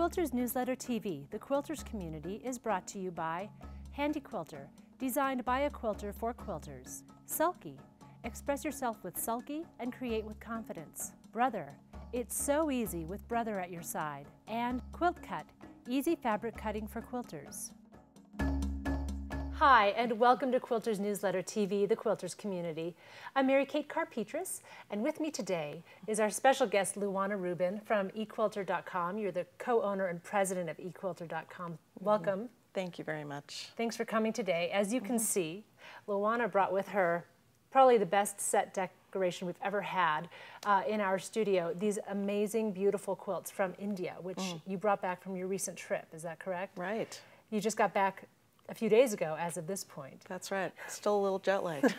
Quilters Newsletter TV, the Quilters community, is brought to you by Handi Quilter, designed by a quilter for quilters. Sulky, express yourself with Sulky and create with confidence. Brother, it's so easy with Brother at your side. And Quilt Cut, easy fabric cutting for quilters. Hi, and welcome to Quilters Newsletter TV, the Quilters community. I'm Mary Kate Carpetras, and with me today is our special guest, Luana Rubin from eQuilter.com. You're the co-owner and president of eQuilter.com. Welcome. Thank you very much. Thanks for coming today. As you can see, Luana brought with her probably the best set decoration we've ever had in our studio. These amazing, beautiful quilts from India, which you brought back from your recent trip. Is that correct? Right. You just got back a few days ago as of this point. That's right. Still a little jet lagged.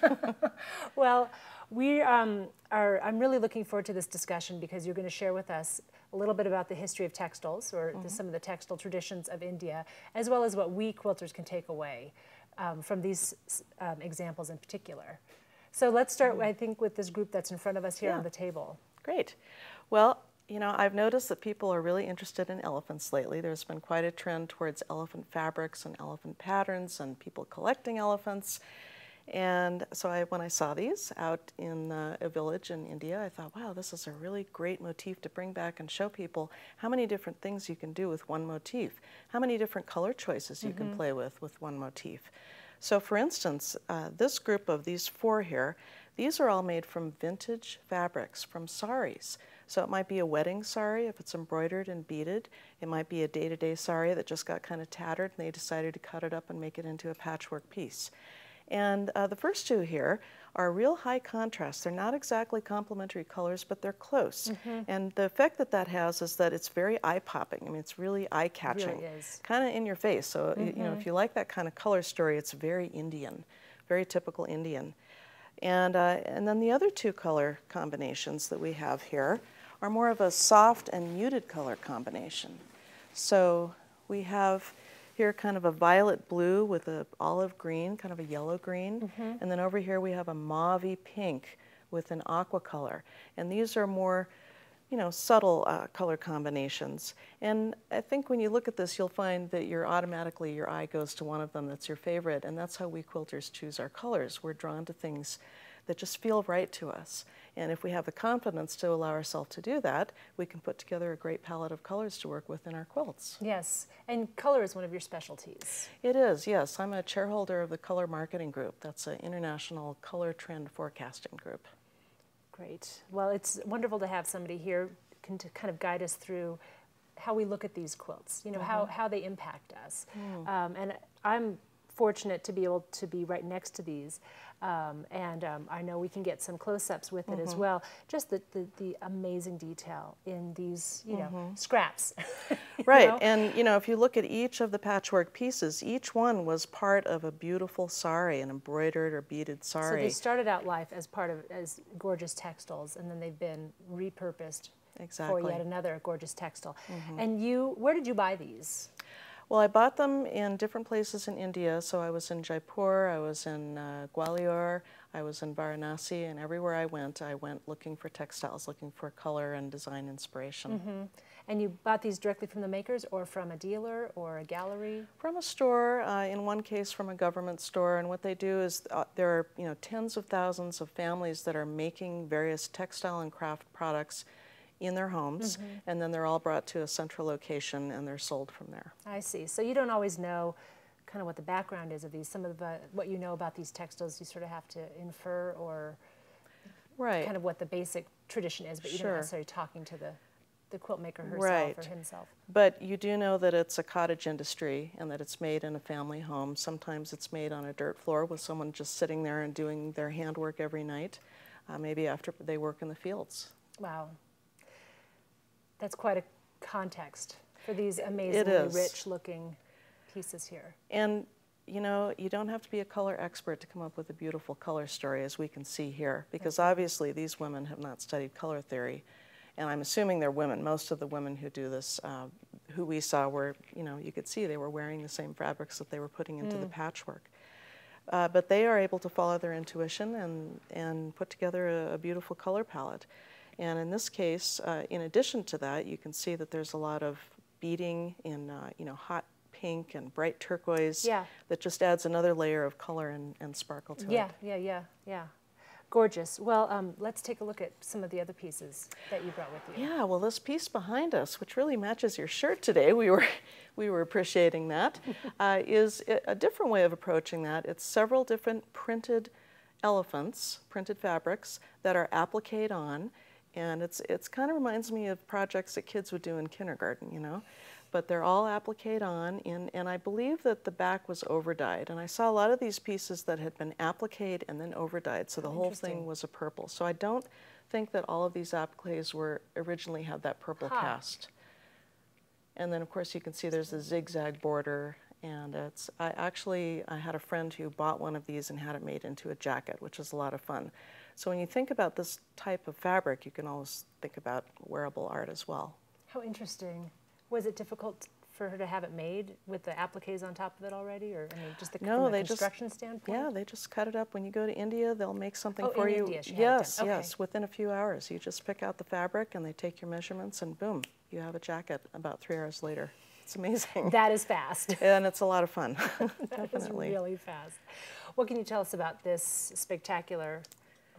Well, I'm really looking forward to this discussion because you're going to share with us a little bit about the history of textiles, or some of the textile traditions of India, as well as what we quilters can take away from these examples in particular. So let's start, I think, with this group that's in front of us here on the table. Great. Well, you know, I've noticed that people are really interested in elephants lately. There's been quite a trend towards elephant fabrics and elephant patterns and people collecting elephants. And so when I saw these out in a village in India, I thought, wow, this is a really great motif to bring back and show people how many different things you can do with one motif, how many different color choices you can play with one motif. So for instance, this group of these four here, these are all made from vintage fabrics, from saris. So it might be a wedding sari if it's embroidered and beaded. It might be a day-to-day sari that just got kind of tattered and they decided to cut it up and make it into a patchwork piece. And the first two here are real high contrast. They're not exactly complementary colors, but they're close. And the effect that that has is that it's very eye-popping. I mean, it's really eye-catching, It really is. kind of in your face. So you know, if you like that kind of color story, it's very Indian, very typical Indian. And then the other two color combinations that we have here are more of a soft and muted color combination. So we have here kind of a violet blue with an olive green, kind of a yellow green. And then over here we have a mauve-y pink with an aqua color. And these are more, you know, subtle color combinations. And I think when you look at this, you'll find that automatically your eye goes to one of them that's your favorite. And that's how we quilters choose our colors. We're drawn to things that just feel right to us. And if we have the confidence to allow ourselves to do that, we can put together a great palette of colors to work with in our quilts. Yes, and color is one of your specialties. It is, yes. I'm a chairholder of the Color Marketing Group. That's an international color trend forecasting group. Great. Well, it's wonderful to have somebody here to kind of guide us through how we look at these quilts, you know, how they impact us. And I'm fortunate to be able to be right next to these. I know we can get some close-ups with it as well. Just the amazing detail in these, you know, scraps. Right, and you know, if you look at each of the patchwork pieces, each one was part of a beautiful sari, an embroidered or beaded sari. So they started out life as as gorgeous textiles, and then they've been repurposed for yet another gorgeous textile. And where did you buy these? Well, I bought them in different places in India. So I was in Jaipur, I was in Gwalior, I was in Varanasi, and everywhere I went looking for textiles, looking for color and design inspiration. And you bought these directly from the makers, or from a dealer, or a gallery? From a store, in one case from a government store. And what they do is there are, you know, tens of thousands of families that are making various textile and craft products in their homes, and then they're all brought to a central location and they're sold from there. I see. So you don't always know kind of what the background is of these. Some of what you know about these textiles, you sort of have to infer, or kind of what the basic tradition is, but you don't necessarily talking to the quilt maker herself or himself. But you do know that it's a cottage industry and that it's made in a family home. Sometimes it's made on a dirt floor with someone just sitting there and doing their handwork every night, maybe after they work in the fields. Wow. That's quite a context for these amazingly rich-looking pieces here. And, you know, you don't have to be a color expert to come up with a beautiful color story, as we can see here, because obviously these women have not studied color theory. And I'm assuming they're women. Most of the women who do this, who we saw were, you know, you could see they were wearing the same fabrics that they were putting into the patchwork. But they are able to follow their intuition and put together a beautiful color palette. And in this case, in addition to that, you can see that there's a lot of beading in you know, hot pink and bright turquoise. Yeah. That just adds another layer of color and sparkle to it. Yeah. Gorgeous. Well, let's take a look at some of the other pieces that you brought with you. Yeah, well, this piece behind us, which really matches your shirt today, we were appreciating that, is a different way of approaching that. It's several different printed elephants, printed fabrics that are appliqued on, and it's kind of reminds me of projects that kids would do in kindergarten, you know. But they're all appliqued on, and I believe that the back was overdyed. And I saw a lot of these pieces that had been appliqued and then overdyed, so the whole thing was a purple. So I don't think that all of these appliques were originally had that purple cast. And then of course you can see there's a zigzag border, and I had a friend who bought one of these and had it made into a jacket, which is a lot of fun. So when you think about this type of fabric, you can always think about wearable art as well. How interesting. Was it difficult for her to have it made with the appliques on top of it already, or I mean, just from a construction standpoint? Yeah, they just cut it up. When you go to India, they'll make something for you. India, yes, yes, within a few hours. You just pick out the fabric, and they take your measurements, and boom, you have a jacket about 3 hours later. It's amazing. That is fast. And it's a lot of fun. That is really fast. What can you tell us about this spectacular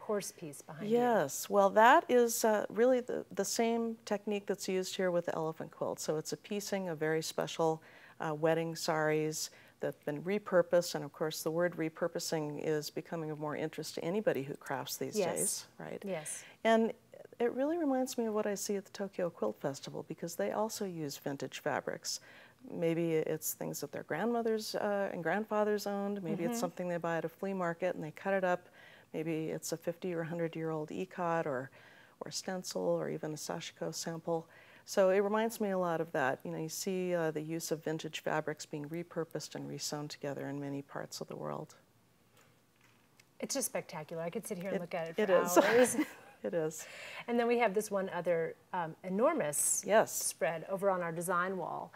horse piece behind you? Yes, well, that is really the same technique that's used here with the elephant quilt. So it's a piecing of very special wedding saris that's been repurposed, and of course the word repurposing is becoming of more interest to anybody who crafts these days, right? Yes. And it really reminds me of what I see at the Tokyo Quilt Festival, because they also use vintage fabrics. Maybe it's things that their grandmothers and grandfathers owned, maybe it's something they buy at a flea market and they cut it up. Maybe it's a 50 or 100-year-old ikat or stencil or even a sashiko sample. So it reminds me a lot of that. You know, you see the use of vintage fabrics being repurposed and resewn together in many parts of the world. It's just spectacular. I could sit here and look at it for hours. It is. And then we have this one other enormous spread over on our design wall.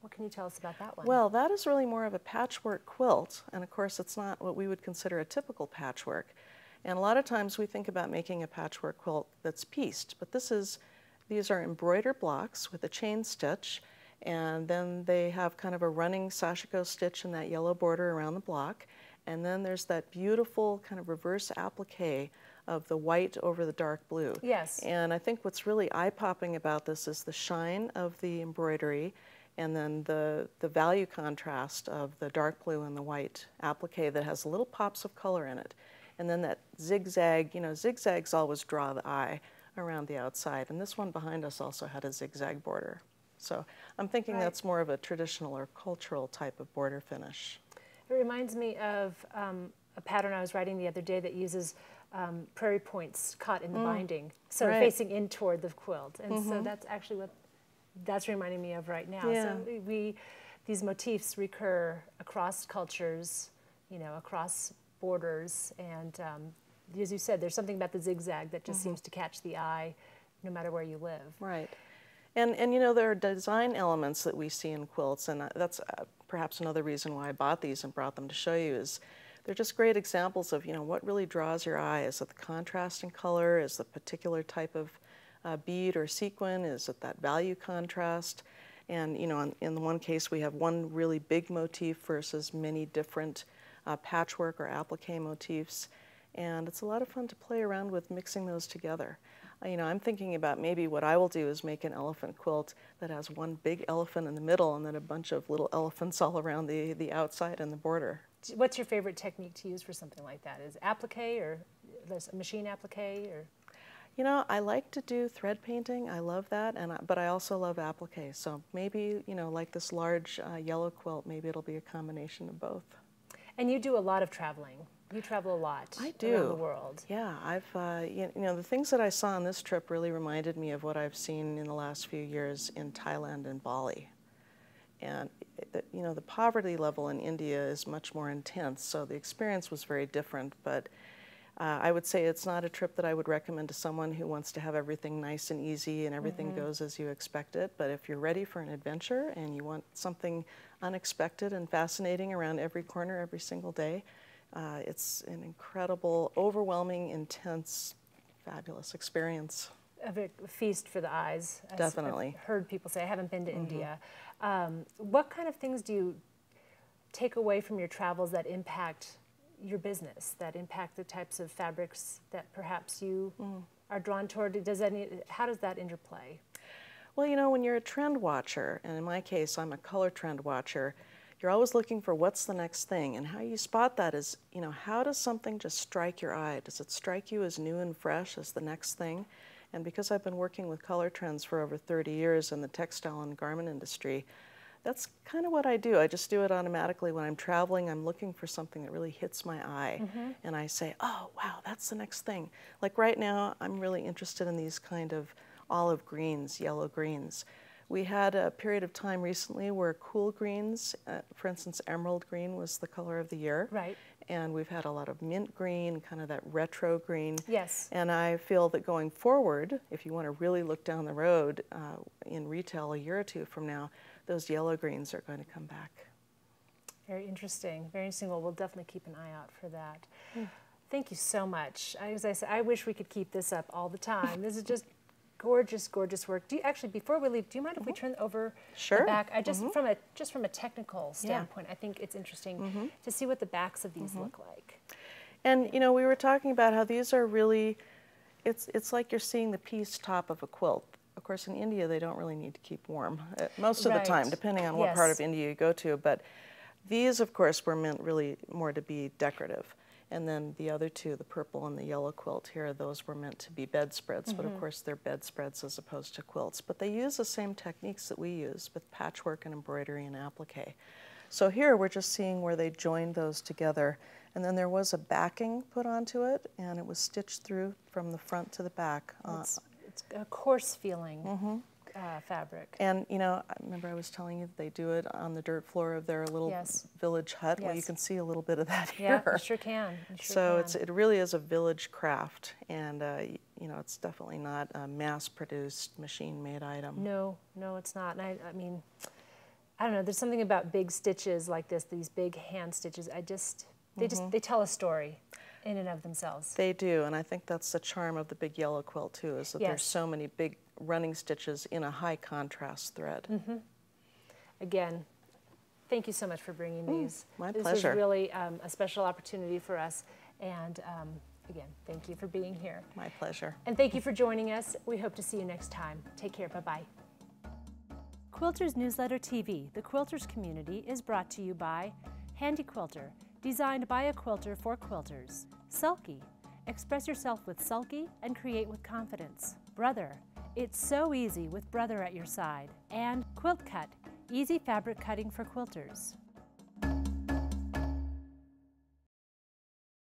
What can you tell us about that one? Well, that is really more of a patchwork quilt, and of course it's not what we would consider a typical patchwork. And a lot of times we think about making a patchwork quilt that's pieced, but these are embroidered blocks with a chain stitch, and then they have kind of a running sashiko stitch in that yellow border around the block, and then there's that beautiful kind of reverse applique of the white over the dark blue. Yes. And I think what's really eye-popping about this is the shine of the embroidery, and then the value contrast of the dark blue and the white applique that has little pops of color in it. And then that zigzag, you know, zigzags always draw the eye around the outside. And this one behind us also had a zigzag border. So I'm thinking that's more of a traditional or cultural type of border finish. It reminds me of a pattern I was writing the other day that uses prairie points caught in the binding, so facing in toward the quilt. And so that's actually what that's reminding me of right now. Yeah. So these motifs recur across cultures, you know, across borders, and as you said, there's something about the zigzag that just seems to catch the eye no matter where you live. Right. And you know, there are design elements that we see in quilts, and that's perhaps another reason why I bought these and brought them to show you, is they're just great examples of, you know, what really draws your eye. Is it the contrast in color? Is the particular type of bead or sequin? Is it that value contrast? And you know, in the one case we have one really big motif versus many different patchwork or applique motifs, and it's a lot of fun to play around with mixing those together. You know, I'm thinking about maybe what I will do is make an elephant quilt that has one big elephant in the middle and then a bunch of little elephants all around the outside and the border. What's your favorite technique to use for something like that? Is applique, or there's a machine applique, or? You know, I like to do thread painting. I love that, but I also love applique. So maybe, you know, like this large yellow quilt, maybe it'll be a combination of both. And you do a lot of traveling. You travel a lot around the world. Yeah, you know, the things that I saw on this trip really reminded me of what I've seen in the last few years in Thailand and Bali. And, you know, the poverty level in India is much more intense, so the experience was very different, but I would say it's not a trip that I would recommend to someone who wants to have everything nice and easy and everything goes as you expect it. But if you're ready for an adventure and you want something unexpected and fascinating around every corner every single day, it's an incredible, overwhelming, intense, fabulous experience. a feast for the eyes. Definitely. I've heard people say, I haven't been to India. What kind of things do you take away from your travels that impact your business, that impact the types of fabrics that perhaps you are drawn toward? How does that interplay? Well, you know, when you're a trend watcher, and in my case, I'm a color trend watcher, you're always looking for what's the next thing. And how you spot that is, you know, how does something just strike your eye? Does it strike you as new and fresh as the next thing? And because I've been working with color trends for over 30 years in the textile and garment industry, that's kind of what I do. I just do it automatically. When I'm traveling, I'm looking for something that really hits my eye. And I say, oh, wow, that's the next thing. Like right now, I'm really interested in these kind of olive greens, yellow greens. We had a period of time recently where cool greens, for instance, emerald green was the color of the year. Right. And we've had a lot of mint green, kind of that retro green. Yes. And I feel that going forward, if you want to really look down the road in retail a year or two from now, those yellow greens are going to come back. Very interesting. Very interesting. Well, we'll definitely keep an eye out for that. Thank you so much. As I said, I wish we could keep this up all the time. This is just gorgeous, gorgeous work. Do you actually, before we leave, do you mind if we turn over the back? I just from a technical standpoint, I think it's interesting to see what the backs of these look like. And you know, we were talking about how these are really, it's like you're seeing the piece top of a quilt. Of course, in India, they don't really need to keep warm most of the time, depending on what part of India you go to. But these, of course, were meant really more to be decorative. And then the other two, the purple and the yellow quilt here, those were meant to be bedspreads, but of course they're bedspreads as opposed to quilts. But they use the same techniques that we use with patchwork and embroidery and applique. So here we're just seeing where they joined those together. And then there was a backing put onto it, and it was stitched through from the front to the back. It's a coarse feeling fabric. And you know, I remember I was telling you that they do it on the dirt floor of their little village hut. Well, you can see a little bit of that here. Yeah, you sure can. It really is a village craft, and you know, it's definitely not a mass-produced, machine-made item. No, no, it's not. And I mean, I don't know. There's something about big stitches like this, these big hand stitches. They tell a story in and of themselves. They do, and I think that's the charm of the big yellow quilt too, is that there's so many big running stitches in a high contrast thread. Again, thank you so much for bringing these. My pleasure. This is really a special opportunity for us, and again, thank you for being here. My pleasure. And thank you for joining us. We hope to see you next time. Take care. Bye-bye. Quilters Newsletter TV, the Quilters community, is brought to you by Handi Quilter, designed by a quilter for quilters. Sulky, express yourself with Sulky and create with confidence. Brother, it's so easy with Brother at your side. And Quilt Cut, easy fabric cutting for quilters.